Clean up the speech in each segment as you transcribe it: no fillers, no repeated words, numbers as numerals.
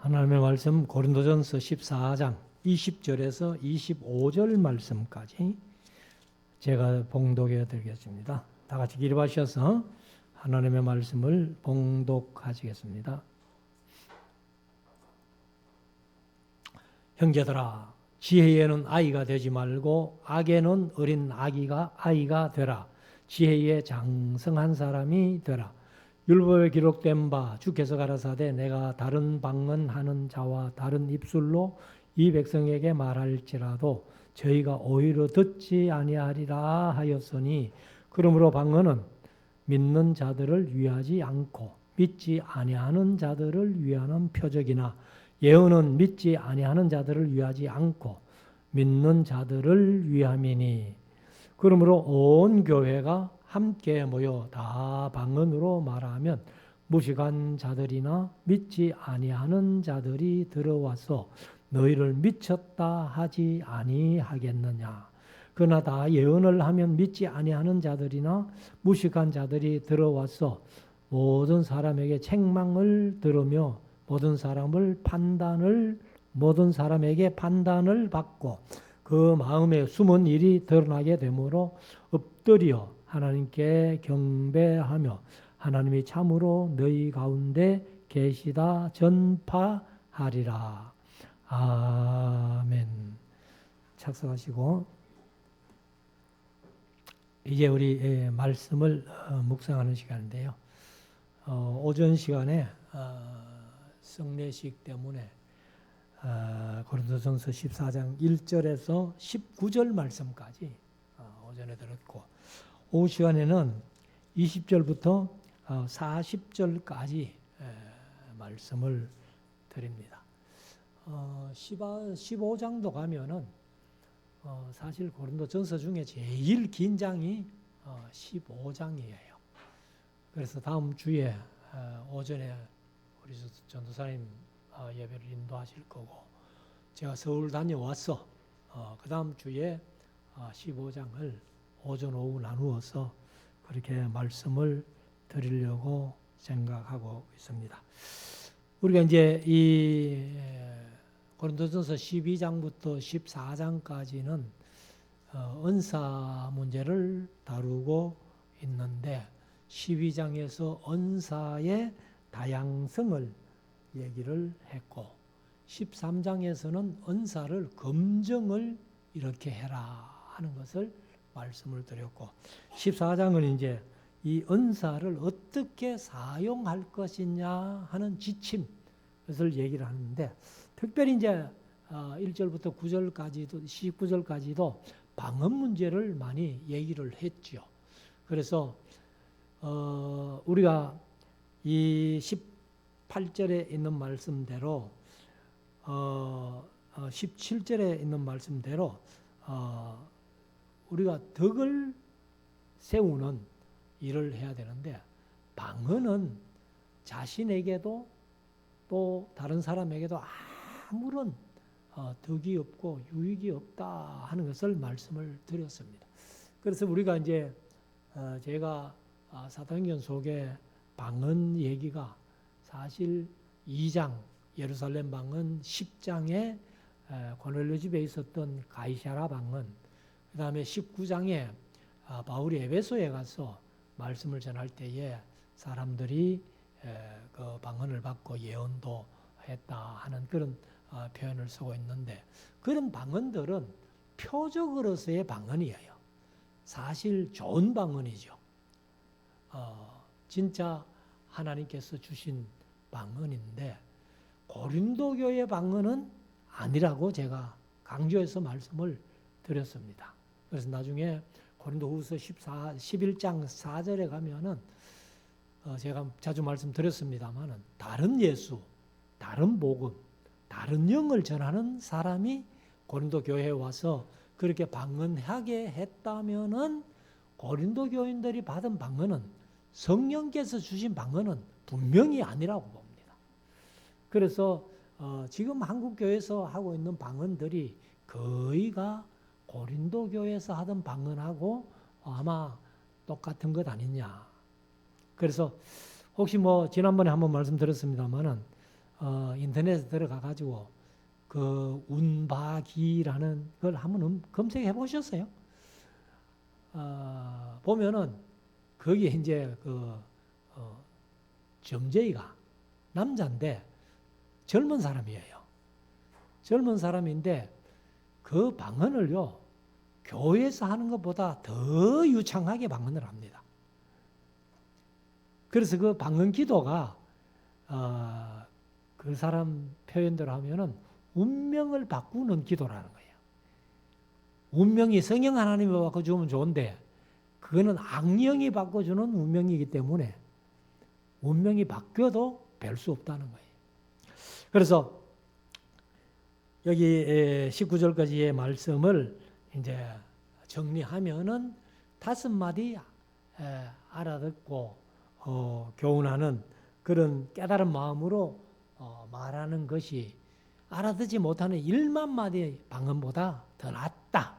하나님의 말씀 고린도전서 14장 20절에서 25절 말씀까지 제가 봉독해 드리겠습니다. 다 같이 기립하셔서 하나님의 말씀을 봉독하시겠습니다. 형제들아, 지혜에는 아이가 되지 말고 악에는 어린 아이가 되라. 지혜에 장성한 사람이 되라. 율법에 기록된 바 주께서 가라사대 내가 다른 방언하는 자와 다른 입술로 이 백성에게 말할지라도 저희가 오히려 듣지 아니하리라 하였으니, 그러므로 방언은 믿는 자들을 위하지 않고 믿지 아니하는 자들을 위하는 표적이나 예언은 믿지 아니하는 자들을 위하지 않고 믿는 자들을 위함이니, 그러므로 온 교회가 함께 모여 다 방언으로 말하면 무식한 자들이나 믿지 아니하는 자들이 들어와서 너희를 미쳤다 하지 아니하겠느냐. 그러나 다 예언을 하면 믿지 아니하는 자들이나 무식한 자들이 들어와서 모든 사람에게 책망을 들으며 모든 사람에게 판단을 받고 그 마음에 숨은 일이 드러나게 되므로 엎드려 하나님께 경배하며 하나님이 참으로 너희 가운데 계시다 전파하리라. 아멘. 착석하시고 이제 우리 말씀을 묵상하는 시간인데요. 오전 시간에 성례식 때문에 고린도전서 14장 1절에서 19절 말씀까지 오전에 들었고, 오후 시간에는 20절부터 40절까지 말씀을 드립니다. 15장도 가면은 사실 고린도전서 중에 제일 긴 장이 15장이에요. 그래서 다음 주에 오전에 우리 전도사님 예배를 인도하실 거고, 제가 서울 다녀와서 그 다음 주에 15장을 오전 오후 나누어서 그렇게 말씀을 드리려고 생각하고 있습니다. 우리가 이제 이 고린도전서 12장부터 14장까지는 은사 문제를 다루고 있는데, 12장에서 은사의 다양성을 얘기를 했고, 13장에서는 은사를 검증을 이렇게 해라 하는 것을 말씀을 드렸고, 14장은 이제 이 은사를 어떻게 사용할 것이냐 하는 지침, 것을 얘기를 하는데, 특별히 이제 1절부터 9절까지도 19절까지도 방언 문제를 많이 얘기를 했죠. 그래서 우리가 이 18절에 있는 말씀대로 17절에 있는 말씀대로 우리가 덕을 세우는 일을 해야 되는데, 방언은 자신에게도 또 다른 사람에게도 아무런 덕이 없고 유익이 없다 하는 것을 말씀을 드렸습니다. 그래서 우리가 이제 제가 사도행전 속에 방언 얘기가 사실 2장 예루살렘 방언, 10장에 고넬료 집에 있었던 가이사랴 방언, 그 다음에 19장에 바울이 에베소에 가서 말씀을 전할 때에 사람들이 그 방언을 받고 예언도 했다 하는 그런 표현을 쓰고 있는데, 그런 방언들은 표적으로서의 방언이에요. 사실 좋은 방언이죠. 진짜 하나님께서 주신 방언인데, 고린도 교회 방언은 아니라고 제가 강조해서 말씀을 드렸습니다. 그래서 나중에 고린도후서 11장 4절에 가면은 제가 자주 말씀드렸습니다만은, 다른 예수, 다른 복음, 다른 영을 전하는 사람이 고린도 교회에 와서 그렇게 방언하게 했다면은 고린도 교인들이 받은 방언은, 성령께서 주신 방언은 분명히 아니라고 봅니다. 그래서 지금 한국 교회에서 하고 있는 방언들이 거의가 고린도 교회에서 하던 방언하고 아마 똑같은 것 아니냐. 그래서 혹시 지난번에 한번 말씀드렸습니다만은 인터넷에 들어가 가지고 그 운바기라는 걸 한번 검색해 보셨어요? 보면은 거기에 이제 그 점쟁이가 남자인데 젊은 사람이에요. 젊은 사람인데 그 방언을요, 교회에서 하는 것보다 더 유창하게 방언을 합니다. 그래서 그 방언 기도가 그 사람 표현대로 하면은 운명을 바꾸는 기도라는 거예요. 운명이 성령 하나님이 바꿔주면 좋은데 그거는 악령이 바꿔주는 운명이기 때문에 운명이 바뀌어도 별 수 없다는 거예요. 그래서 여기 19절까지의 말씀을 이제 정리하면은 5마디 알아듣고 교훈하는 그런 깨달은 마음으로 말하는 것이 알아듣지 못하는 1만 마디 방언보다 더 낫다.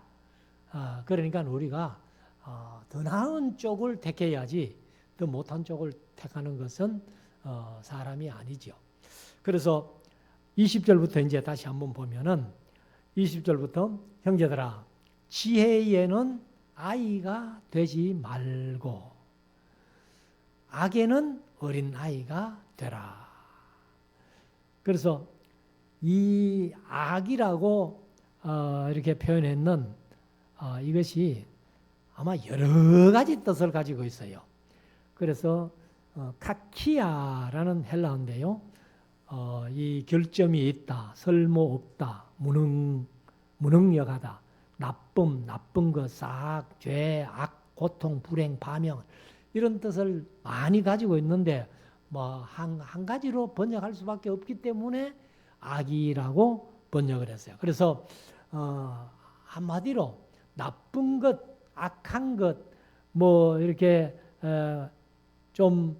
그러니까 우리가 더 나은 쪽을 택해야지 더 못한 쪽을 택하는 것은 사람이 아니죠. 그래서 20절부터 이제 다시 한번 보면은 20절부터 형제들아 지혜에는 아이가 되지 말고 악에는 어린 아이가 되라. 그래서 이 악이라고 이렇게 표현했는 이것이 아마 여러 가지 뜻을 가지고 있어요. 그래서 카키아라는 헬라어인데요. 이 결점이 있다, 설모 없다, 무능력하다, 나쁜 것, 싹, 죄, 악, 고통, 불행, 파명 이런 뜻을 많이 가지고 있는데 뭐 한 가지로 번역할 수밖에 없기 때문에 악이라고 번역을 했어요. 그래서 한마디로 나쁜 것, 악한 것, 뭐 이렇게 좀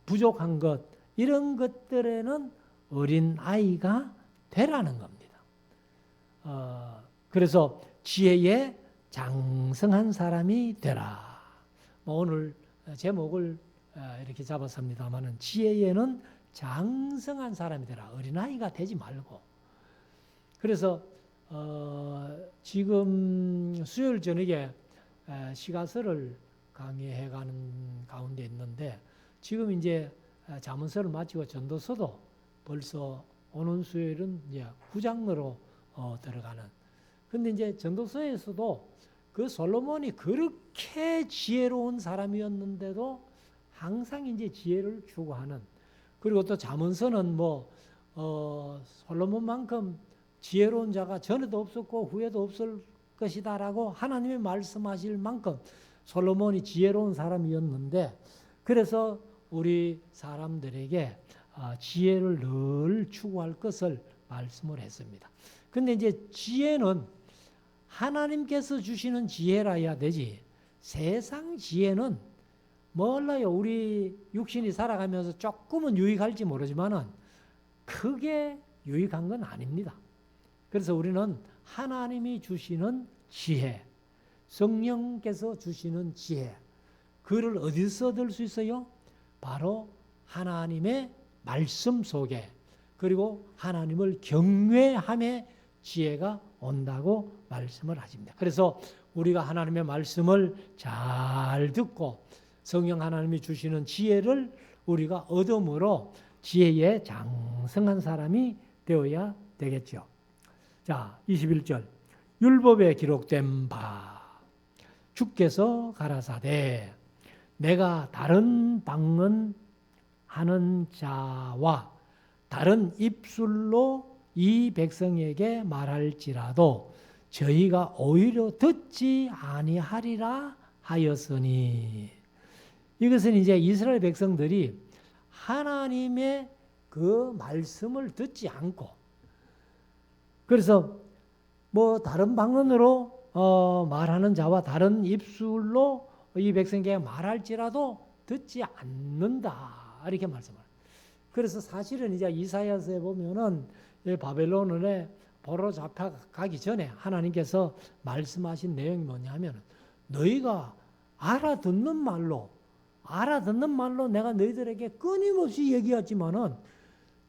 부족한 것 이런 것들에는 어린 아이가 되라는 겁니다. 그래서 지혜에 장성한 사람이 되라. 오늘 제목을 이렇게 잡았습니다만은 지혜에는 장성한 사람이 되라. 어린아이가 되지 말고. 그래서 지금 수요일 저녁에 시가서를 강의해가는 가운데 있는데 지금 이제 잠언서를 마치고 전도서도 벌써 오는 수요일은 이제 9장으로 들어가는. 근데 이제 전도서에서도 그 솔로몬이 그렇게 지혜로운 사람이었는데도 항상 이제 지혜를 추구하는. 그리고 또 잠언서는 뭐 솔로몬만큼 지혜로운 자가 전에도 없었고 후에도 없을 것이다라고 하나님이 말씀하실 만큼 솔로몬이 지혜로운 사람이었는데 그래서 우리 사람들에게 지혜를 늘 추구할 것을 말씀을 했습니다. 근데 이제 지혜는 하나님께서 주시는 지혜라야 되지 세상 지혜는 몰라요. 우리 육신이 살아가면서 조금은 유익할지 모르지만은 크게 유익한 건 아닙니다. 그래서 우리는 하나님이 주시는 지혜, 성령께서 주시는 지혜, 그를 어디서 얻을 수 있어요? 바로 하나님의 말씀 속에 그리고 하나님을 경외함의 지혜가 온다고 말씀을 하십니다. 그래서 우리가 하나님의 말씀을 잘 듣고 성령 하나님이 주시는 지혜를 우리가 얻음으로 지혜에 장성한 사람이 되어야 되겠죠. 자, 21절. 율법에 기록된 바 주께서 가라사대 내가 다른 방언 하는 자와 다른 입술로 이 백성에게 말할지라도 저희가 오히려 듣지 아니하리라 하였으니 이것은 이제 이스라엘 백성들이 하나님의 그 말씀을 듣지 않고 그래서 뭐 다른 방언으로 말하는 자와 다른 입술로 이 백성에게 말할지라도 듣지 않는다 이렇게 말씀을. 그래서 사실은 이제 이사야서에 보면은 바벨론에 포로 잡혀가기 전에 하나님께서 말씀하신 내용이 뭐냐면 너희가 알아듣는 말로 내가 너희들에게 끊임없이 얘기하지만은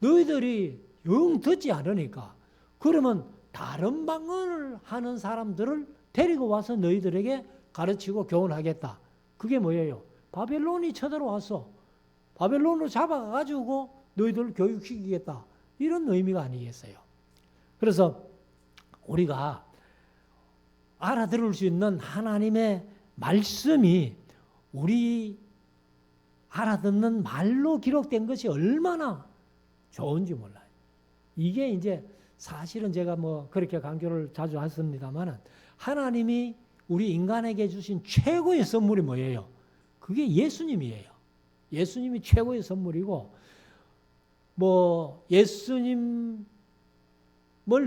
너희들이 영 듣지 않으니까 그러면 다른 방언을 하는 사람들을 데리고 와서 너희들에게 가르치고 교훈하겠다. 그게 뭐예요? 바벨론이 쳐들어와서 바벨론으로 잡아가지고 너희들을 교육시키겠다. 이런 의미가 아니겠어요. 그래서 우리가 알아들을 수 있는 하나님의 말씀이 우리 알아듣는 말로 기록된 것이 얼마나 좋은지 몰라요. 이게 이제 사실은 제가 뭐 그렇게 강조를 자주 했습니다만 하나님이 우리 인간에게 주신 최고의 선물이 뭐예요? 그게 예수님이에요. 예수님이 최고의 선물이고 뭐 예수님을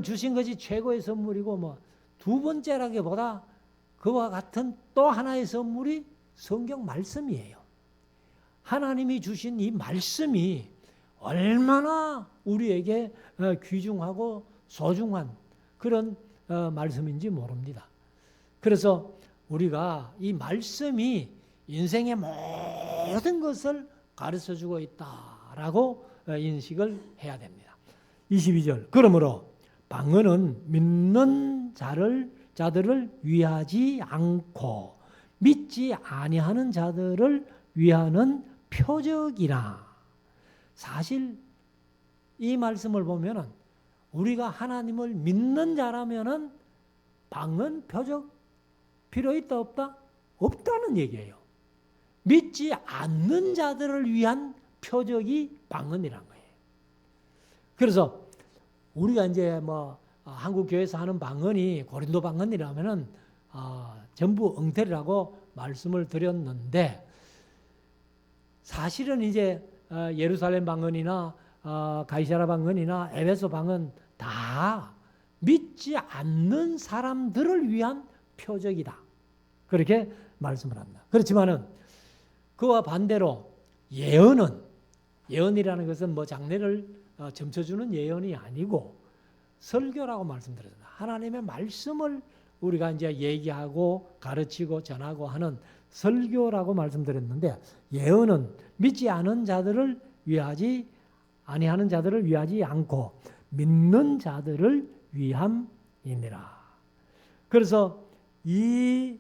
주신 것이 최고의 선물이고 뭐 두 번째라기보다 그와 같은 또 하나의 선물이 성경 말씀이에요. 하나님이 주신 이 말씀이 얼마나 우리에게 귀중하고 소중한 그런 말씀인지 모릅니다. 그래서 우리가 이 말씀이 인생의 모든 것을 가르쳐주고 있다라고 인식을 해야 됩니다. 22절 그러므로 방언은 믿는 자들을 위하지 않고 믿지 아니하는 자들을 위하는 표적이라. 사실 이 말씀을 보면은 우리가 하나님을 믿는 자라면은 방언 표적 필요 있다 없다? 없다는 얘기예요. 믿지 않는 자들을 위한 표적이 방언이란 거예요. 그래서 우리가 이제 뭐 한국 교회에서 하는 방언이 고린도 방언이라면은 전부 엉터리라고 말씀을 드렸는데 사실은 이제 예루살렘 방언이나 가이사랴 방언이나 에베소 방언 다 믿지 않는 사람들을 위한 표적이다. 그렇게 말씀을 합니다. 그렇지만은 그와 반대로 예언이라는 것은 뭐 장래를 점쳐주는 예언이 아니고 설교라고 말씀드렸습니다. 하나님의 말씀을 우리가 이제 얘기하고 가르치고 전하고 하는 설교라고 말씀드렸는데 예언은 믿지 않은 자들을 위하지 아니하는 자들을 위하지 않고 믿는 자들을 위함이니라. 그래서 이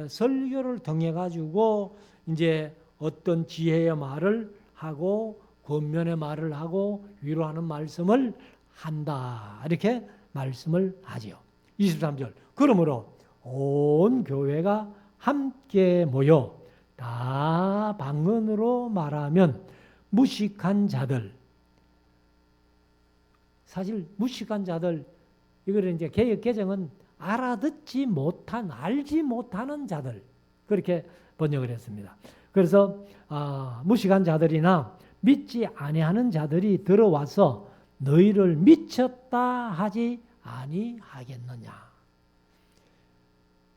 설교를 통해 가지고 이제 어떤 지혜의 말을 하고 권면의 말을 하고 위로하는 말씀을 한다. 이렇게 말씀을 하지요. 23절. 그러므로 온 교회가 함께 모여 다 방언으로 말하면 무식한 자들. 사실 무식한 자들 이거를 이제 개역 개정은 알아듣지 못한 알지 못하는 자들 그렇게 번역을 했습니다. 그래서 무식한 자들이나 믿지 아니하는 자들이 들어와서 너희를 미쳤다 하지 아니하겠느냐.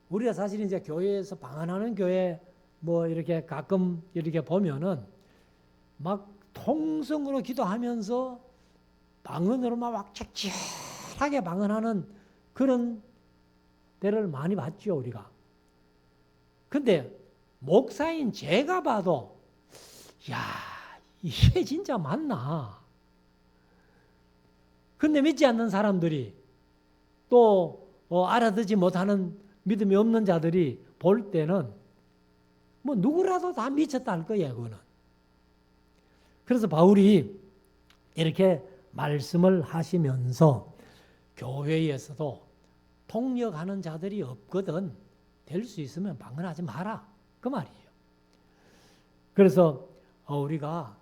우리가 사실 이제 교회에서 방언하는 교회 뭐 이렇게 가끔 이렇게 보면은 막 통성으로 기도하면서 방언으로 막 착실하게 방언하는 그런 때를 많이 봤죠, 우리가. 근데 목사인 제가 봐도 야, 이게 진짜 맞나? 근데 믿지 않는 사람들이 또 알아듣지 못하는 믿음이 없는 자들이 볼 때는 뭐 누구라도 다 미쳤다 할 거예요, 그거는. 그래서 바울이 이렇게 말씀을 하시면서 교회에서도 통역하는 자들이 없거든 될 수 있으면 방언하지 마라 그 말이에요. 그래서 우리가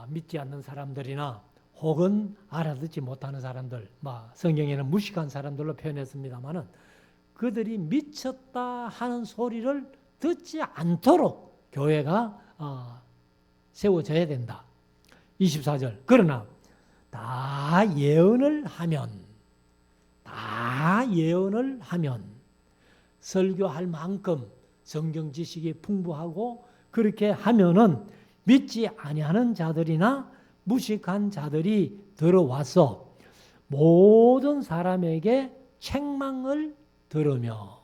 믿지 않는 사람들이나 혹은 알아듣지 못하는 사람들, 성경에는 무식한 사람들로 표현했습니다마는 그들이 미쳤다 하는 소리를 듣지 않도록 교회가 세워져야 된다. 24절. 그러나 다 예언을 하면 설교할 만큼 성경 지식이 풍부하고 그렇게 하면은 믿지 아니하는 자들이나 무식한 자들이 들어와서 모든 사람에게 책망을 들으며,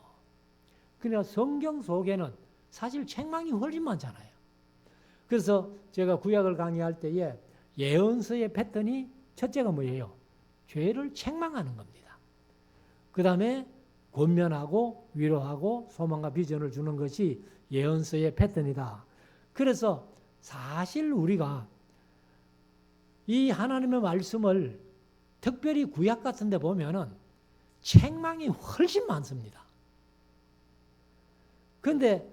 그러니까 성경 속에는 사실 책망이 훨씬 많잖아요. 그래서 제가 구약을 강의할 때에 예언서의 패턴이 첫째가 뭐예요? 죄를 책망하는 겁니다. 그 다음에 권면하고 위로하고 소망과 비전을 주는 것이 예언서의 패턴이다. 그래서 사실 우리가 이 하나님의 말씀을 특별히 구약 같은 데 보면은 책망이 훨씬 많습니다. 그런데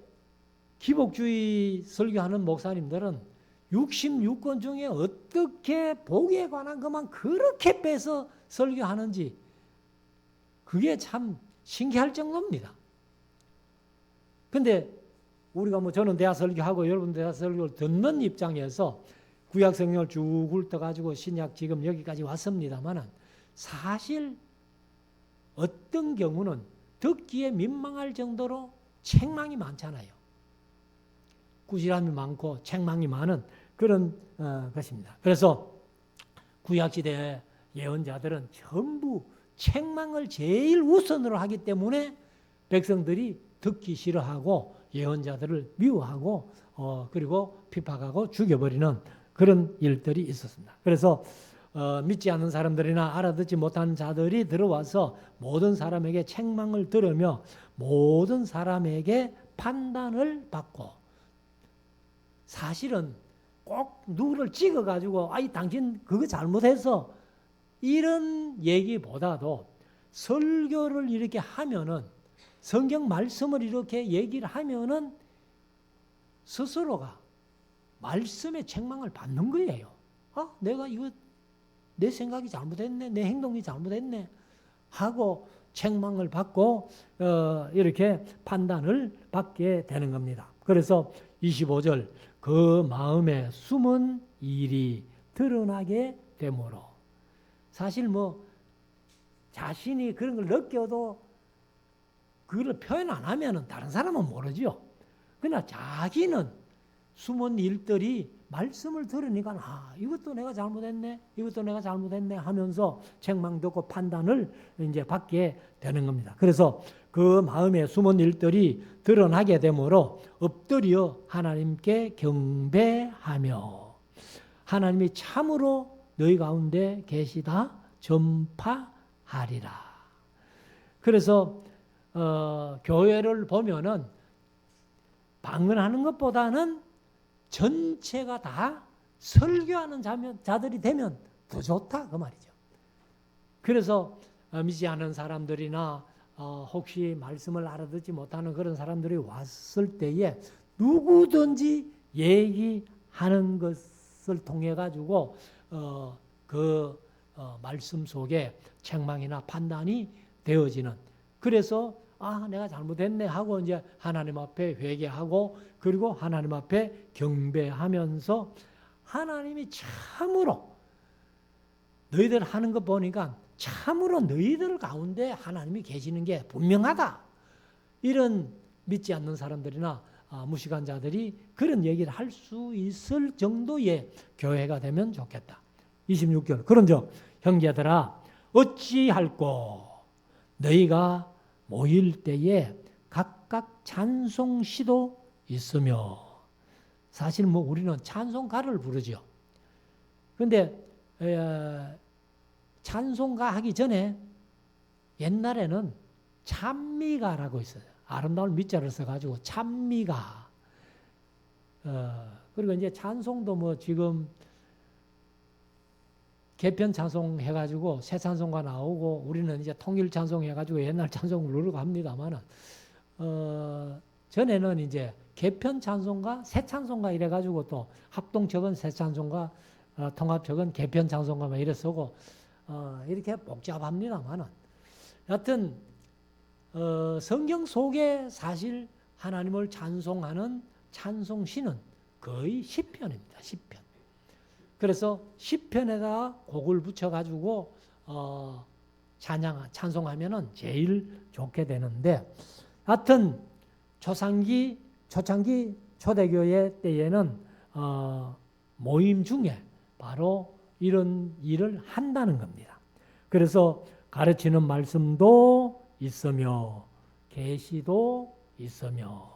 기복주의 설교하는 목사님들은 66권 중에 어떻게 복에 관한 것만 그렇게 빼서 설교하는지 그게 참 신기할 정도입니다. 근데 우리가 뭐 저는 대학 설교하고 여러분 대학 설교를 듣는 입장에서 구약 성경을 쭉 훑어가지고 신약 지금 여기까지 왔습니다만은 사실 어떤 경우는 듣기에 민망할 정도로 책망이 많잖아요. 꾸지람이 많고 책망이 많은 그런 것입니다. 그래서 구약시대 예언자들은 전부 책망을 제일 우선으로 하기 때문에 백성들이 듣기 싫어하고 예언자들을 미워하고 그리고 핍박하고 죽여버리는 그런 일들이 있었습니다. 그래서 믿지 않는 사람들이나 알아듣지 못한 자들이 들어와서 모든 사람에게 책망을 들으며 모든 사람에게 판단을 받고 사실은 꼭 누구를 찍어가지고 아이 당신 그거 잘못해서 이런 얘기보다도 설교를 이렇게 하면은 성경 말씀을 이렇게 얘기를 하면은 스스로가 말씀의 책망을 받는 거예요. 내가 이거 내 생각이 잘못했네, 내 행동이 잘못했네 하고 책망을 받고 이렇게 판단을 받게 되는 겁니다. 그래서 25절 그 마음에 숨은 일이 드러나게 되므로 사실 뭐 자신이 그런 걸 느껴도 그걸 표현 안 하면은 다른 사람은 모르죠. 그러나 자기는 숨은 일들이 말씀을 들으니까 이것도 내가 잘못했네, 이것도 내가 잘못했네 하면서 책망 듣고 판단을 이제 받게 되는 겁니다. 그래서 그 마음에 숨은 일들이 드러나게 되므로 엎드려 하나님께 경배하며 하나님이 참으로 너희 가운데 계시다 전파하리라. 그래서 교회를 보면은 방언하는 것보다는 전체가 다 설교하는 자들이 되면 더 좋다 그 말이죠. 그래서 믿지 않은 사람들이나 혹시 말씀을 알아듣지 못하는 그런 사람들이 왔을 때에 누구든지 얘기하는 것을 통해 가지고 말씀 속에 책망이나 판단이 되어지는. 그래서 내가 잘못했네 하고 이제 하나님 앞에 회개하고 그리고 하나님 앞에 경배하면서 하나님이 참으로 너희들 하는 거 보니까 참으로 너희들 가운데 하나님이 계시는 게 분명하다. 이런 믿지 않는 사람들이나 무식한 자들이 그런 얘기를 할 수 있을 정도의 교회가 되면 좋겠다. 26절 그런즉 형제들아 어찌할꼬 너희가 모일 때에 각각 찬송시도 있으며 사실 뭐 우리는 찬송가를 부르죠. 그런데 찬송가 하기 전에 옛날에는 찬미가라고 있어요. 아름다운 미자를 써가지고 찬미가. 그리고 이제 찬송도 뭐 지금 개편 찬송 해가지고 새 찬송가 나오고 우리는 이제 통일 찬송 해가지고 옛날 찬송을 누르고 합니다만은 전에는 이제 개편 찬송가, 새 찬송가 이래가지고 또 합동적은 새 찬송가, 통합적은 개편 찬송가 막 이래 쓰고 이렇게 복잡합니다만은 여하튼 성경 속에 사실 하나님을 찬송하는 찬송시는 거의 시편입니다. 시편. 그래서 시편에다가 곡을 붙여가지고 찬송하면은 제일 좋게 되는데, 하여튼 초창기 초대교회 때에는 모임 중에 바로 이런 일을 한다는 겁니다. 그래서 가르치는 말씀도 있으며 계시도 있으며.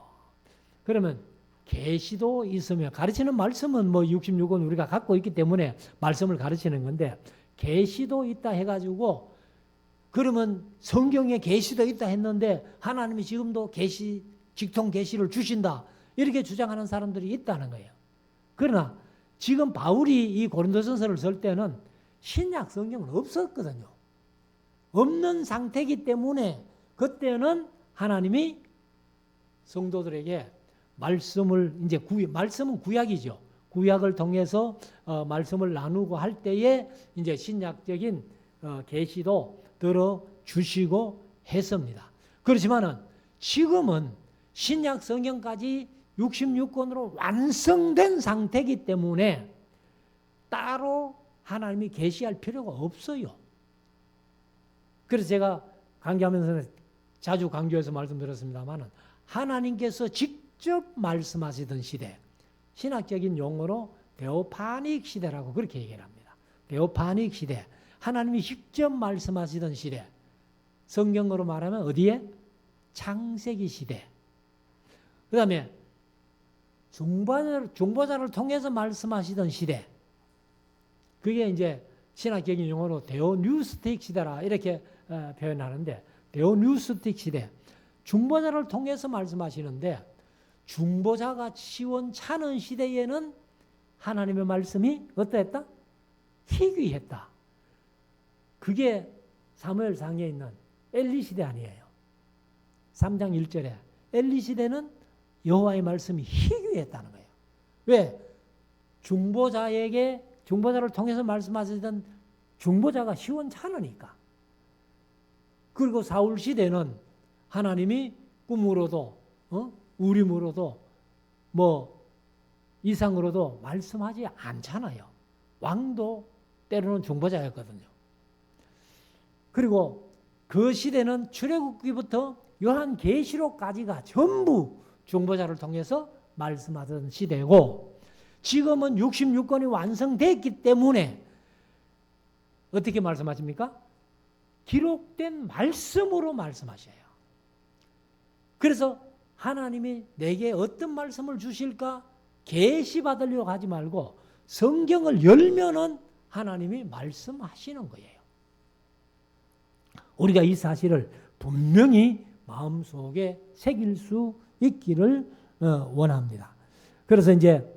그러면 계시도 있으며, 가르치는 말씀은 뭐 66권 우리가 갖고 있기 때문에 말씀을 가르치는 건데, 계시도 있다 해가지고, 그러면 성경에 계시도 있다 했는데 하나님이 지금도 계시, 직통 계시를 주신다, 이렇게 주장하는 사람들이 있다는 거예요. 그러나 지금 바울이 이 고린도전서를 쓸 때는 신약 성경은 없었거든요. 없는 상태이기 때문에 그때는 하나님이 성도들에게 말씀을, 이제 말씀은 구약이죠. 구약을 통해서 말씀을 나누고 할 때에 이제 신약적인 계시도 들어 주시고 했습니다. 그렇지만은 지금은 신약 성경까지 66권으로 완성된 상태이기 때문에 따로 하나님이 계시할 필요가 없어요. 그래서 제가 강조하면서 자주 강조해서 말씀드렸습니다만, 하나님께서 직접 말씀하시던 시대, 신학적인 용어로 데오파닉 시대라고 그렇게 얘기를 합니다. 데오파닉 시대, 하나님이 직접 말씀하시던 시대, 성경으로 말하면 어디에? 창세기 시대. 그 다음에 중보자를 통해서 말씀하시던 시대, 그게 이제 신학적인 용어로 데오뉴스틱 시대라 이렇게 표현하는데, 데오뉴스틱 시대, 중보자를 통해서 말씀하시는데, 중보자가 시원찮은 시대에는 하나님의 말씀이 어떠했다? 희귀했다. 그게 사무엘상에 있는 엘리 시대 아니에요. 3장 1절에 엘리 시대는 여호와의 말씀이 희귀했다는 거예요. 왜? 중보자를 통해서 말씀하시던 중보자가 시원찮으니까. 그리고 사울 시대는 하나님이 꿈으로도 우림으로도 뭐 이상으로도 말씀하지 않잖아요. 왕도 때로는 중보자였거든요. 그리고 그 시대는 출애굽기부터 요한계시록까지가 전부 중보자를 통해서 말씀하던 시대고, 지금은 66권이 완성됐기 때문에 어떻게 말씀하십니까? 기록된 말씀으로 말씀하셔요. 그래서 하나님이 내게 어떤 말씀을 주실까 계시받으려고 하지 말고 성경을 열면은 하나님이 말씀하시는 거예요. 우리가 이 사실을 분명히 마음속에 새길 수 있기를 원합니다. 그래서 이제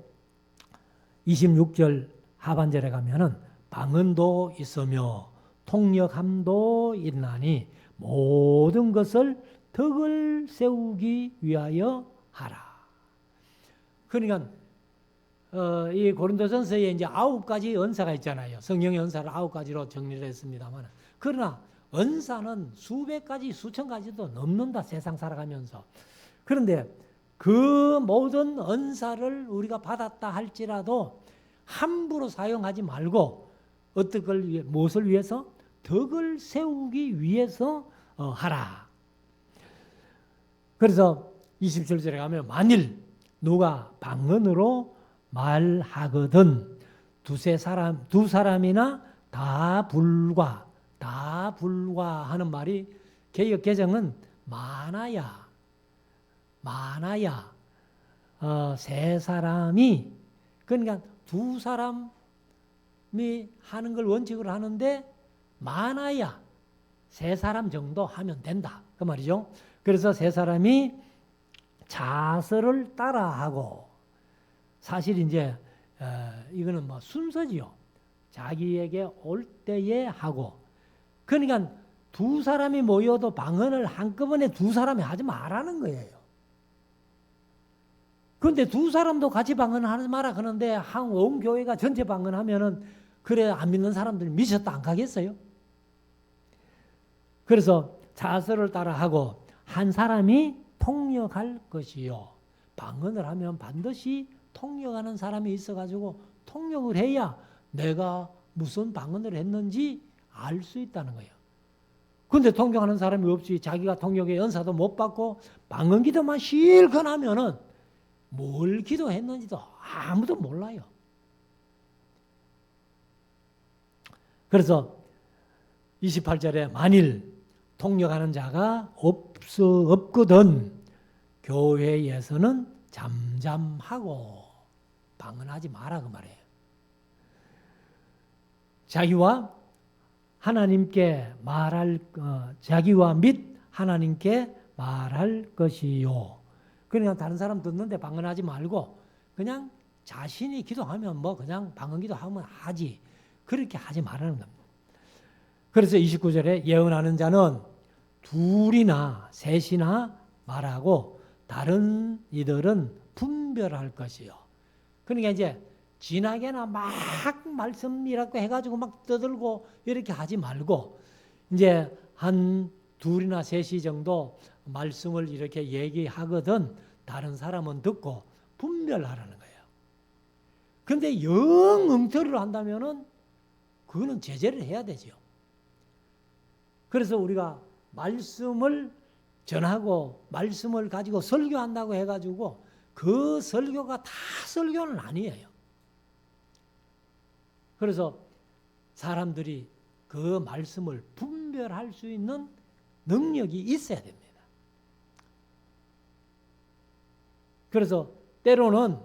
26절 하반절에 가면은 방언도 있으며 통역함도 있나니 모든 것을 덕을 세우기 위하여 하라. 그러니까 이 고린도전서에 이제 9가지 은사가 있잖아요. 성령의 은사를 9가지로 정리를 했습니다만, 그러나 은사는 수백 가지, 수천 가지도 넘는다, 세상 살아가면서. 그런데 그 모든 은사를 우리가 받았다 할지라도 함부로 사용하지 말고 무엇을 위해서? 덕을 세우기 위해서 하라. 그래서 27절에 가면 만일 누가 방언으로 말하거든 두 사람이나 다 불과 하는 말이 개역 개정은 많아야 세 사람이, 그러니까 두 사람이 하는 걸 원칙으로 하는데 많아야 세 사람 정도 하면 된다, 그 말이죠. 그래서 세 사람이 자서를 따라하고, 사실 이제 이거는 뭐 순서지요. 자기에게 올 때에 하고. 그러니까 두 사람이 모여도 방언을 한꺼번에 두 사람이 하지 말라는 거예요. 그런데 두 사람도 같이 방언하지 마라 그러는데 온 교회가 전체 방언하면은 그래 안 믿는 사람들이 미쳤다 안 가겠어요? 그래서 자서를 따라하고 한 사람이 통역할 것이요. 방언을 하면 반드시 통역하는 사람이 있어가지고 통역을 해야 내가 무슨 방언을 했는지 알 수 있다는 거예요. 그런데 통역하는 사람이 없이 자기가 통역의 은사도 못 받고 방언 기도만 실컷 하면은 뭘 기도했는지도 아무도 몰라요. 그래서 28절에 만일 통역하는 자가 없거든 교회에서는 잠잠하고 방언하지 마라 그 말이에요. 자기와 하나님께 말할 자기와 및 하나님께 말할 것이요. 그러니까 다른 사람 듣는데 방언하지 말고 그냥 자신이 기도하면 뭐 그냥 방언 기도하면 하지. 그렇게 하지 말라는 겁니다. 그래서 29절에 예언하는 자는 둘이나 셋이나 말하고 다른 이들은 분별할 것이요. 그러니까 이제 진하게나 막 말씀이라고 해가지고 막 떠들고 이렇게 하지 말고 이제 한 둘이나 셋이 정도 말씀을 이렇게 얘기하거든 다른 사람은 듣고 분별하라는 거예요. 그런데 영 엉터리로 한다면은 그거는 제재를 해야 되죠. 그래서 우리가 말씀을 전하고 말씀을 가지고 설교한다고 해가지고 그 설교가 다 설교는 아니에요. 그래서 사람들이 그 말씀을 분별할 수 있는 능력이 있어야 됩니다. 그래서 때로는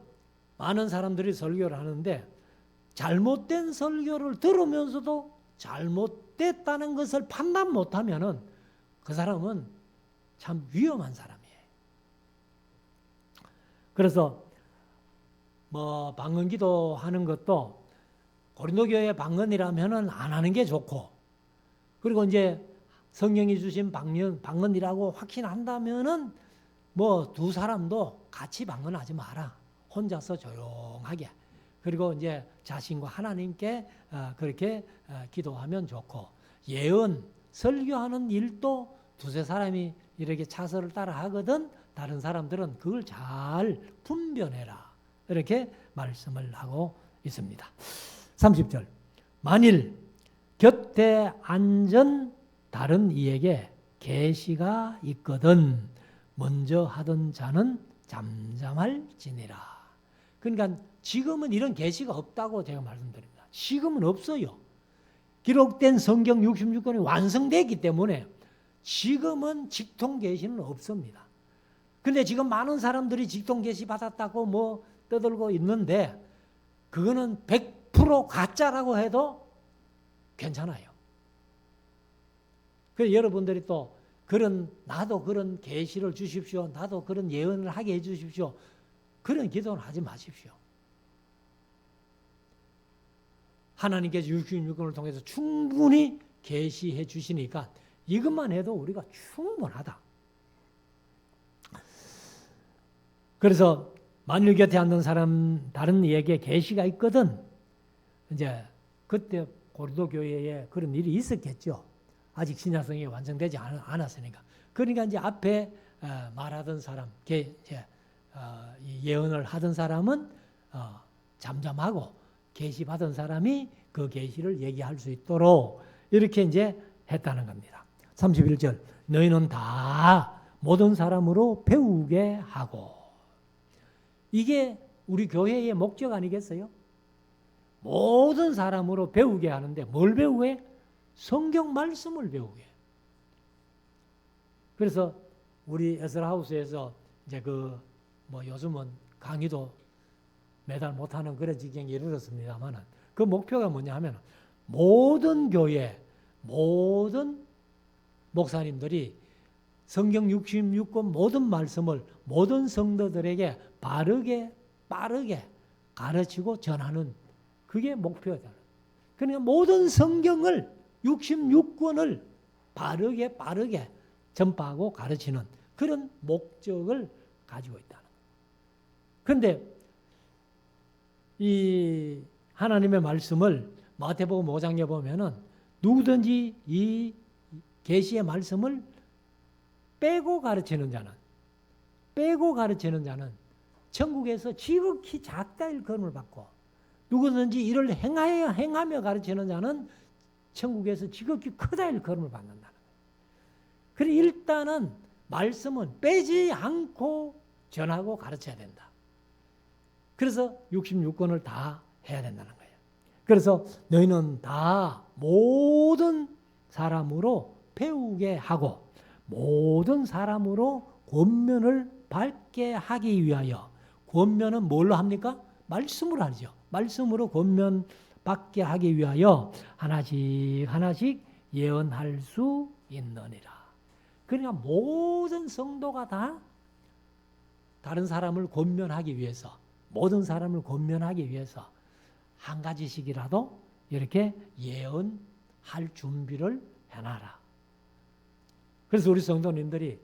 많은 사람들이 설교를 하는데 잘못된 설교를 들으면서도 잘못됐다는 것을 판단 못하면은 그 사람은 참 위험한 사람이에요. 그래서 뭐 방언기도 하는 것도 고린도 교회 방언이라면은 안 하는 게 좋고, 그리고 이제 성령이 주신 방언이라고 확신한다면은 뭐 두 사람도 같이 방언하지 마라. 혼자서 조용하게. 그리고 이제 자신과 하나님께 그렇게 기도하면 좋고, 예언, 설교하는 일도 두세 사람이 이렇게 차서를 따라 하거든 다른 사람들은 그걸 잘 분별해라. 이렇게 말씀을 하고 있습니다. 30절. 만일 곁에 앉은 다른 이에게 계시가 있거든 먼저 하던 자는 잠잠할지니라. 그러니까 지금은 이런 계시가 없다고 제가 말씀드립니다. 지금은 없어요. 기록된 성경 66권이 완성됐기 때문에 지금은 직통 계시는 없습니다. 근데 지금 많은 사람들이 직통 계시 받았다고 뭐 떠들고 있는데 그거는 100% 가짜라고 해도 괜찮아요. 그래서 여러분들이 또 나도 그런 계시를 주십시오. 나도 그런 예언을 하게 해 주십시오. 그런 기도는 하지 마십시오. 하나님께서 66권을 통해서 충분히 계시해 주시니까 이것만 해도 우리가 충분하다. 그래서 만일 곁에 앉는 사람 다른 이에게 계시가 있거든 이제 그때 고린도 교회에 그런 일이 있었겠죠. 아직 신약성이 완성되지 않았으니까. 그러니까 이제 앞에 말하던 사람, 예언을 하던 사람은 잠잠하고 계시 받은 사람이 그 계시를 얘기할 수 있도록 이렇게 이제 했다는 겁니다. 31절. 너희는 다 모든 사람으로 배우게 하고. 이게 우리 교회의 목적 아니겠어요? 모든 사람으로 배우게 하는데 뭘 배우게? 성경 말씀을 배우게. 그래서 우리 에스라하우스에서 이제 뭐 요즘은 강의도 매달 못하는 그런 지경에 이르렀습니다만은 그 목표가 뭐냐 하면 모든 교회, 모든 목사님들이 성경 66권 모든 말씀을 모든 성도들에게 바르게 빠르게 가르치고 전하는 그게 목표잖아요. 그러니까 모든 성경을 66권을 빠르게 전파하고 가르치는 그런 목적을 가지고 있다는 거예요. 그런데 이 하나님의 말씀을 마태복음 5장에 보면은 누구든지 이 계시의 말씀을 빼고 가르치는 자는 천국에서 지극히 작다 일컬음을 받고 누구든지 이를 행하며 가르치는 자는 천국에서 지극히 크다 일컬음을 받는다는 거예요. 그래 일단은 말씀은 빼지 않고 전하고 가르쳐야 된다. 그래서 66권을 다 해야 된다는 거예요. 그래서 너희는 다 모든 사람으로 배우게 하고 모든 사람으로 권면을 받게 하기 위하여 권면은 뭘로 합니까? 말씀으로 하죠. 말씀으로 권면받게 하기 위하여 하나씩 하나씩 예언할 수 있느니라. 그러니까 모든 성도가 다 다른 사람을 권면하기 위해서, 모든 사람을 권면하기 위해서 한 가지씩이라도 이렇게 예언할 준비를 해놔라. 그래서 우리 성도님들이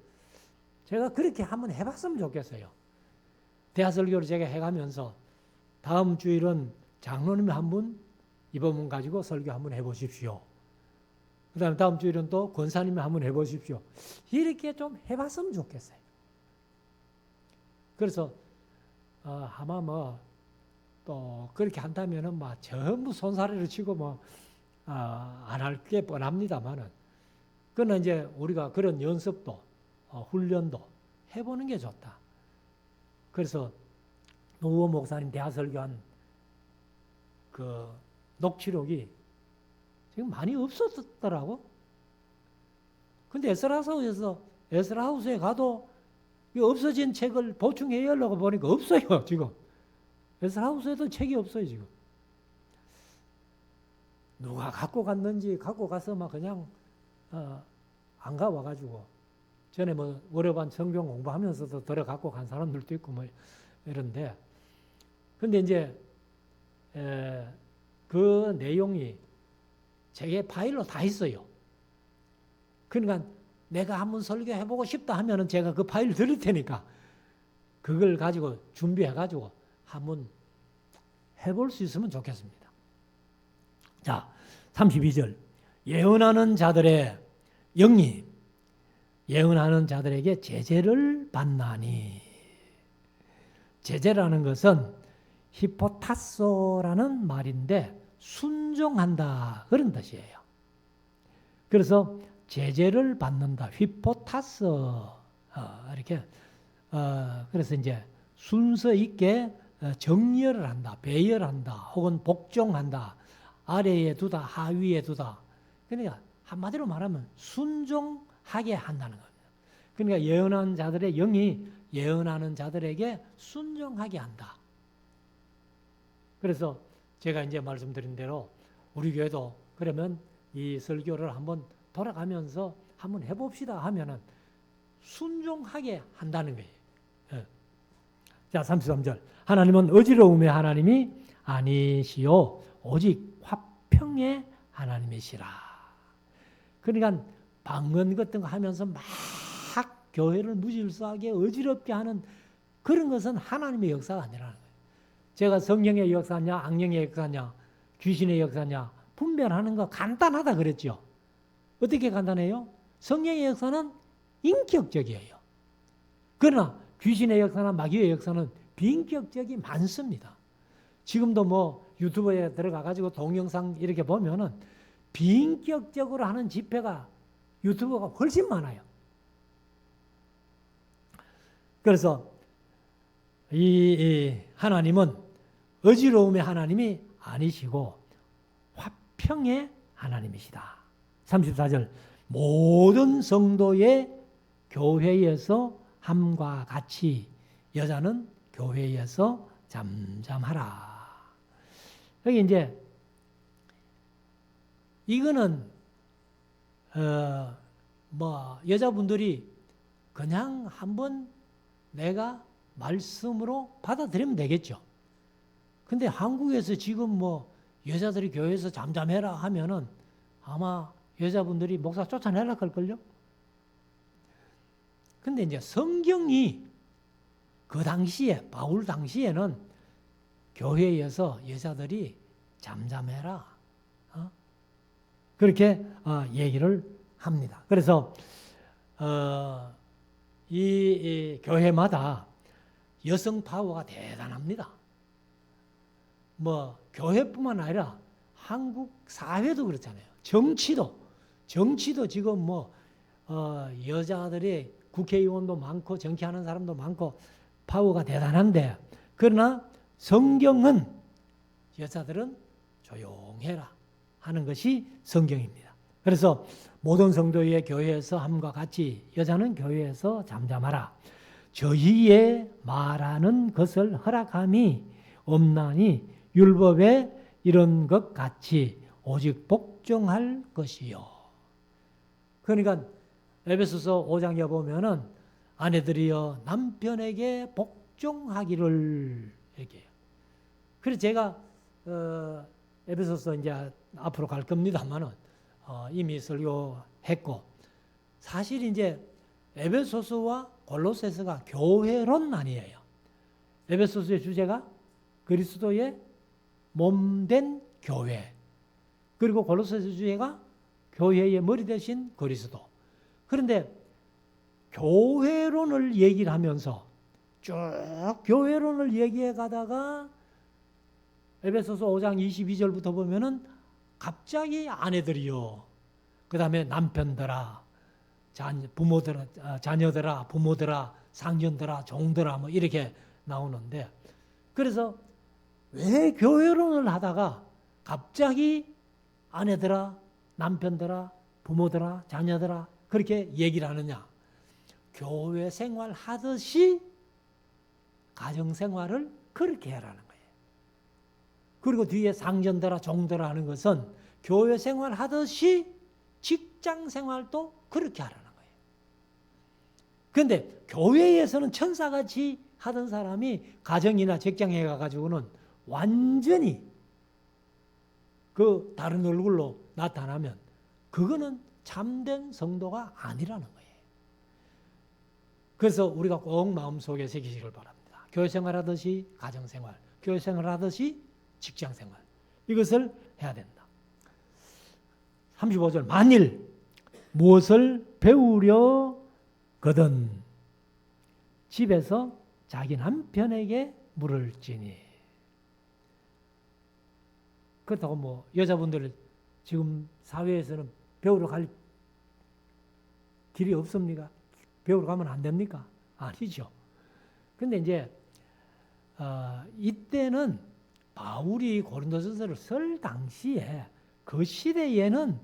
제가 그렇게 한번 해봤으면 좋겠어요. 대하설교를 제가 해가면서 다음 주일은 장로님이 한 분, 이 법문 가지고 설교 한번 해보십시오. 그 다음에 다음 주일은 또 권사님이 한번 해보십시오. 이렇게 좀 해봤으면 좋겠어요. 그래서 아마 뭐 또 그렇게 한다면은 막 전부 손사래를 치고 뭐 안 할 게 뻔합니다만은, 그러나 이제 우리가 그런 연습도 훈련도 해보는 게 좋다. 그래서 노후원 목사님 대하설교한 그 녹취록이 지금 많이 없었더라고. 근데 에스라하우스에 가도 이 없어진 책을 보충해 하려고 보니까 없어요, 지금. 에스라하우스에도 책이 없어요, 지금. 누가 갖고 갔는지 갖고 가서 막 그냥 안 가와가지고, 전에 뭐 월요반 성경 공부하면서도 들어 갖고 간 사람들도 있고 뭐 이런데, 근데 이제 그 내용이 제게 파일로 다 있어요. 그러니까 내가 한번 설교해보고 싶다 하면은 제가 그 파일 드릴 테니까 그걸 가지고 준비해가지고 한번 해볼 수 있으면 좋겠습니다. 자, 32절. 예언하는 자들의 영이 예언하는 자들에게 제재를 받나니. 제재라는 것은 히포타소라는 말인데 순종한다, 그런 뜻이에요. 그래서 제재를 받는다, 히포타소, 이렇게 그래서 이제 순서 있게 정렬을 한다, 배열한다, 혹은 복종한다, 아래에 두다, 하위에 두다. 그러니까 한마디로 말하면 순종하게 한다는 겁니다. 그러니까 예언하는 자들의 영이 예언하는 자들에게 순종하게 한다. 그래서 제가 이제 말씀드린 대로 우리 교회도 그러면 이 설교를 한번 돌아가면서 한번 해봅시다 하면은 순종하게 한다는 거예요. 예. 자, 33절. 하나님은 어지러움의 하나님이 아니시요 오직 화평의 하나님이시라. 그러니까 방언 같은 거 하면서 막 교회를 무질서하게 어지럽게 하는 그런 것은 하나님의 역사가 아니라는 거예요. 제가 성령의 역사냐, 악령의 역사냐, 귀신의 역사냐 분별하는 거 간단하다 그랬죠. 어떻게 간단해요? 성령의 역사는 인격적이에요. 그러나 귀신의 역사나 마귀의 역사는 비인격적이 많습니다. 지금도 뭐 유튜브에 들어가가지고 동영상 이렇게 보면은 비인격적으로 하는 집회가 유튜브가 훨씬 많아요. 그래서 이 하나님은 어지러움의 하나님이 아니시고 화평의 하나님이시다. 34절. 모든 성도의 교회에서 함과 같이 여자는 교회에서 잠잠하라. 여기 이제 이거는 뭐 여자분들이 그냥 한번 내가 말씀으로 받아들이면 되겠죠. 근데 한국에서 지금 뭐 여자들이 교회에서 잠잠해라 하면은 아마 여자분들이 목사 쫓아내라 할걸요. 근데 이제 성경이 그 당시에 바울 당시에는 교회에서 여자들이 잠잠해라 그렇게 얘기를 합니다. 그래서 이 교회마다 여성 파워가 대단합니다. 뭐 교회뿐만 아니라 한국 사회도 그렇잖아요. 정치도 지금 뭐 여자들이 국회의원도 많고 정치하는 사람도 많고 파워가 대단한데, 그러나 성경은 여자들은 조용해라 하는 것이 성경입니다. 그래서 모든 성도의 교회에서 함과 같이 여자는 교회에서 잠잠하라. 저희의 말하는 것을 허락함이 없나니 율법에 이런 것 같이 오직 복종할 것이요. 그러니까 에베소서 5장에 보면은 아내들이여 남편에게 복종하기를 얘기해요. 그래서 제가 에베소서 이제 앞으로 갈 겁니다만은 이미 설교했고, 사실 이제 에베소서와 골로새서가 교회론 아니에요. 에베소서의 주제가 그리스도의 몸된 교회, 그리고 골로새서 주제가 교회의 머리 대신 그리스도. 그런데 교회론을 얘기를 하면서 쭉 교회론을 얘기해 가다가 에베소서 5장 22절부터 보면은 갑자기 아내들이요, 그 다음에 남편들아, 부모들아, 자녀들아, 부모들아, 상전들아, 종들아, 뭐 이렇게 나오는데, 그래서 왜 교회론을 하다가 갑자기 아내들아, 남편들아, 부모들아, 자녀들아 그렇게 얘기를 하느냐? 교회 생활 하듯이 가정 생활을 그렇게 하라는 거예요. 그리고 뒤에 상전들아, 종들아 하는 것은 교회 생활 하듯이 직장 생활도 그렇게 하라는 거예요. 그런데 교회에서는 천사같이 하던 사람이 가정이나 직장에 가가지고는 완전히 그 다른 얼굴로 나타나면 그거는 참된 성도가 아니라는 거예요. 그래서 우리가 꼭 마음속에 새기시길 바랍니다. 교회생활 하듯이 가정생활, 교회생활 하듯이 직장생활, 이것을 해야 된다. 35절, 만일 무엇을 배우려거든 집에서 자기 남편에게 물을지니. 그렇다고 뭐 여자분들 지금 사회에서는 배우러 갈 길이 없습니까? 배우러 가면 안 됩니까? 아니죠. 근데 이제 이때는 바울이 고린도전서를 쓸 당시에 그 시대에는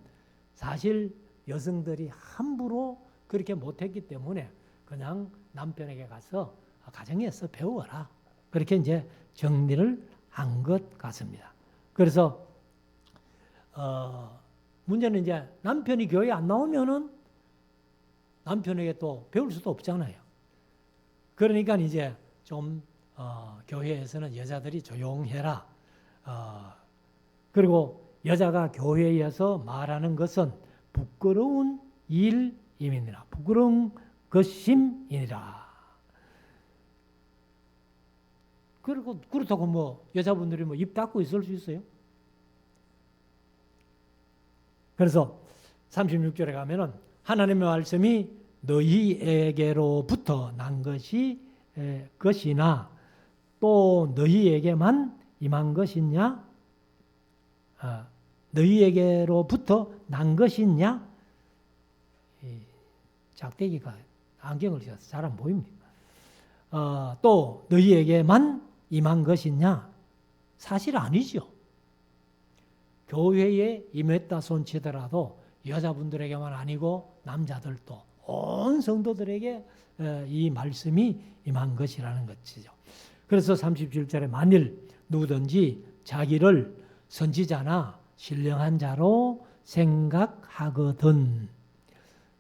사실 여성들이 함부로 그렇게 못했기 때문에 그냥 남편에게 가서 가정에서 배워라, 그렇게 이제 정리를 한 것 같습니다. 그래서 문제는 이제 남편이 교회 안 나오면은 남편에게 또 배울 수도 없잖아요. 그러니까 이제 좀 교회에서는 여자들이 조용해라. 그리고 여자가 교회에서 말하는 것은 부끄러운 일임이니라. 부끄러운 것임이니라. 그리고 그렇다고 뭐 여자분들이 뭐 입 닫고 있을 수 있어요? 그래서 36절에 가면은 하나님의 말씀이 너희에게로부터 난 것이나 또 너희에게만 임한 것이냐? 너희에게로부터 난 것이냐? 작대기가 안경을 써서 잘 안 보입니다. 또 너희에게만 임한 것이냐? 사실 아니죠. 교회에 임했다 손치더라도 여자분들에게만 아니고 남자들도 온 성도들에게 이 말씀이 임한 것이라는 것이죠. 그래서 37절에 만일 누구든지 자기를 선지자나 신령한 자로 생각하거든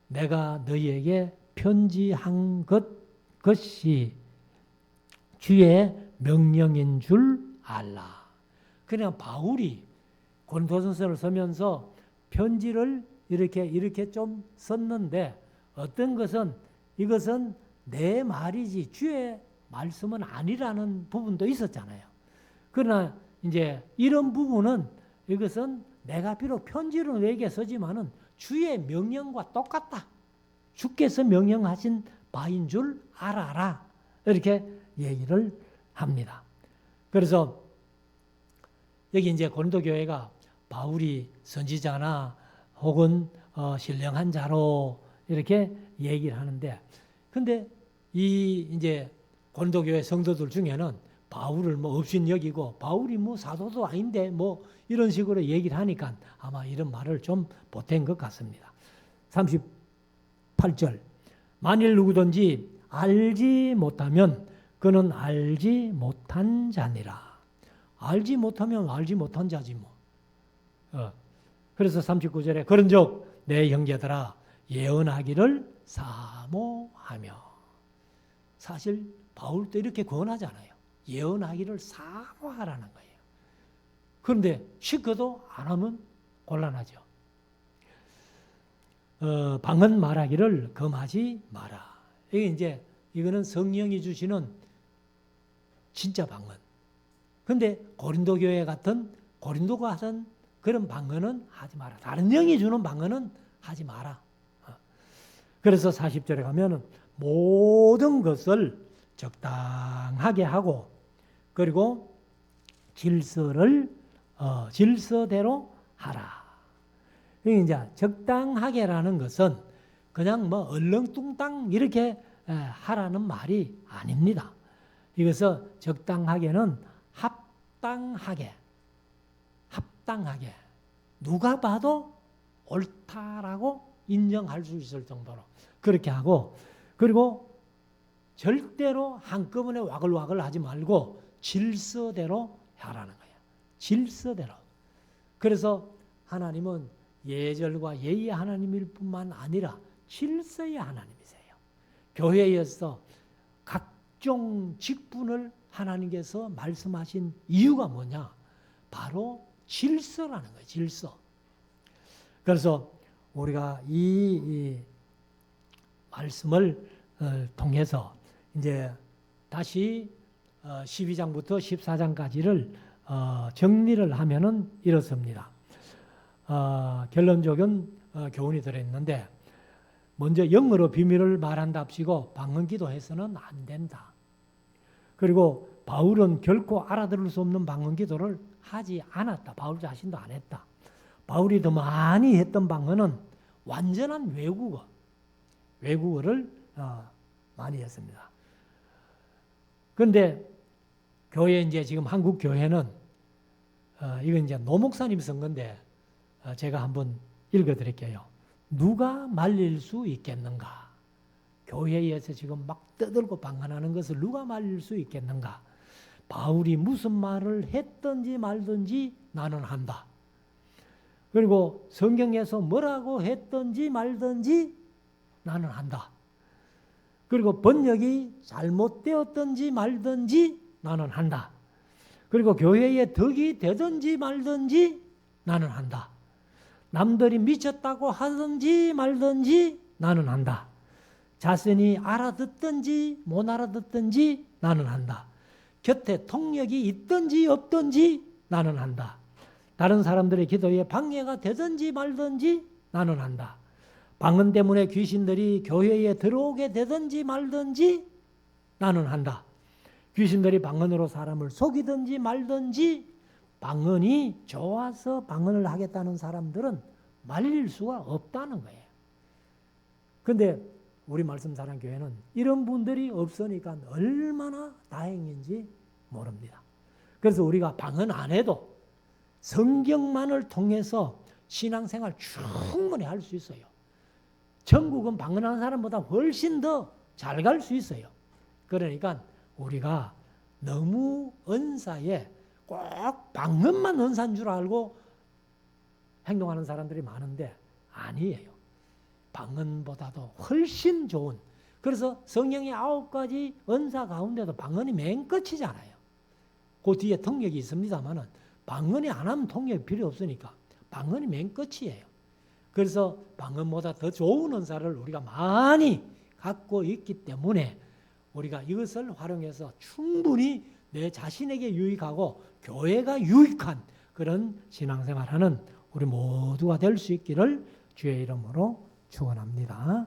내가 너희에게 편지한 것이 주의 명령인 줄 알라. 그냥 바울이 고린도전서를 쓰면서 편지를 이렇게 좀 썼는데 어떤 것은 이것은 내 말이지 주의 말씀은 아니라는 부분도 있었잖아요. 그러나 이제 이런 부분은 이것은 내가 비록 편지로 내게 쓰지만은 주의 명령과 똑같다. 주께서 명령하신 바인 줄 알아라. 이렇게 얘기를 합니다. 그래서 여기 이제 고린도 교회가 바울이 선지자나 혹은 신령한 자로 이렇게 얘기를 하는데, 근데 이 이제 고린도 교회 성도들 중에는 바울을 뭐 없인 여기고 바울이 뭐 사도도 아닌데 뭐 이런 식으로 얘기를 하니까 아마 이런 말을 좀 보탠 것 같습니다. 38절 만일 누구든지 알지 못하면 그는 알지 못한 자니라. 알지 못하면 알지 못한 자지 뭐. 그래서 39절에 그런즉 내 형제들아 예언하기를 사모하며. 사실 바울도 이렇게 권하잖아요. 예언하기를 사모하라는 거예요. 그런데 시켜도 안 하면 곤란하죠. 방언 말하기를 금하지 마라. 이거는 성령이 주시는 진짜 방언. 근데 고린도 교회 같은 고린도가 하던 그런 방언은 하지 마라. 다른 영이 주는 방언은 하지 마라. 그래서 40절에 가면은 모든 것을 적당하게 하고 그리고 질서대로 하라. 이제 적당하게라는 것은 그냥 뭐 얼렁뚱땅 이렇게 하라는 말이 아닙니다. 이것은 적당하게는 합당하게 누가 봐도 옳다라고 인정할 수 있을 정도로 그렇게 하고 그리고 절대로 한꺼번에 와글와글 하지 말고 질서대로 하라는 거예요. 질서대로. 그래서 하나님은 예절과 예의의 하나님일 뿐만 아니라 질서의 하나님이세요. 교회에서 각종 직분을 하나님께서 말씀하신 이유가 뭐냐? 바로 질서라는 거예요. 질서. 그래서 우리가 이 말씀을 통해서 이제 다시 12장부터 14장까지를 정리를 하면은 이렇습니다. 결론적인 교훈이 들어있는데 먼저 영어로 비밀을 말한답시고 방언 기도해서는 안 된다. 그리고 바울은 결코 알아들을 수 없는 방언 기도를 하지 않았다. 바울 자신도 안 했다. 바울이 더 많이 했던 방언은 완전한 외국어를 많이 했습니다. 그런데 교회 이제 지금 한국 교회는 이건 이제 노 목사님 쓴 건데 제가 한번 읽어드릴게요. 누가 말릴 수 있겠는가? 교회에서 지금 막 떠들고 방언하는 것을 누가 말릴 수 있겠는가? 바울이 무슨 말을 했든지 말든지 나는 한다. 그리고 성경에서 뭐라고 했든지 말든지 나는 한다. 그리고 번역이 잘못되었든지 말든지 나는 한다. 그리고 교회에 덕이 되든지 말든지 나는 한다. 남들이 미쳤다고 하든지 말든지 나는 한다. 자신이 알아듣든지 못 알아듣든지 나는 한다. 곁에 통역이 있든지 없든지 나는 한다. 다른 사람들의 기도에 방해가 되든지 말든지 나는 한다. 방언 때문에 귀신들이 교회에 들어오게 되든지 말든지 나는 한다. 귀신들이 방언으로 사람을 속이든지 말든지 방언이 좋아서 방언을 하겠다는 사람들은 말릴 수가 없다는 거예요. 그런데 우리 말씀사랑교회는 이런 분들이 없으니까 얼마나 다행인지 모릅니다. 그래서 우리가 방언 안 해도 성경만을 통해서 신앙생활 충분히 할 수 있어요. 천국은 방언하는 사람보다 훨씬 더 잘 갈 수 있어요. 그러니까 우리가 너무 은사에 꼭 방언만 은사인 줄 알고 행동하는 사람들이 많은데 아니에요. 방언보다도 훨씬 좋은. 그래서 성령의 9가지 은사 가운데도 방언이 맨 끝이잖아요. 그 뒤에 통역이 있습니다만은 방언이 안 하면 통역이 필요 없으니까 방언이 맨 끝이에요. 그래서 방언보다 더 좋은 은사를 우리가 많이 갖고 있기 때문에 우리가 이것을 활용해서 충분히 내 자신에게 유익하고 교회가 유익한 그런 신앙생활하는 우리 모두가 될 수 있기를 주의 이름으로 축원합니다.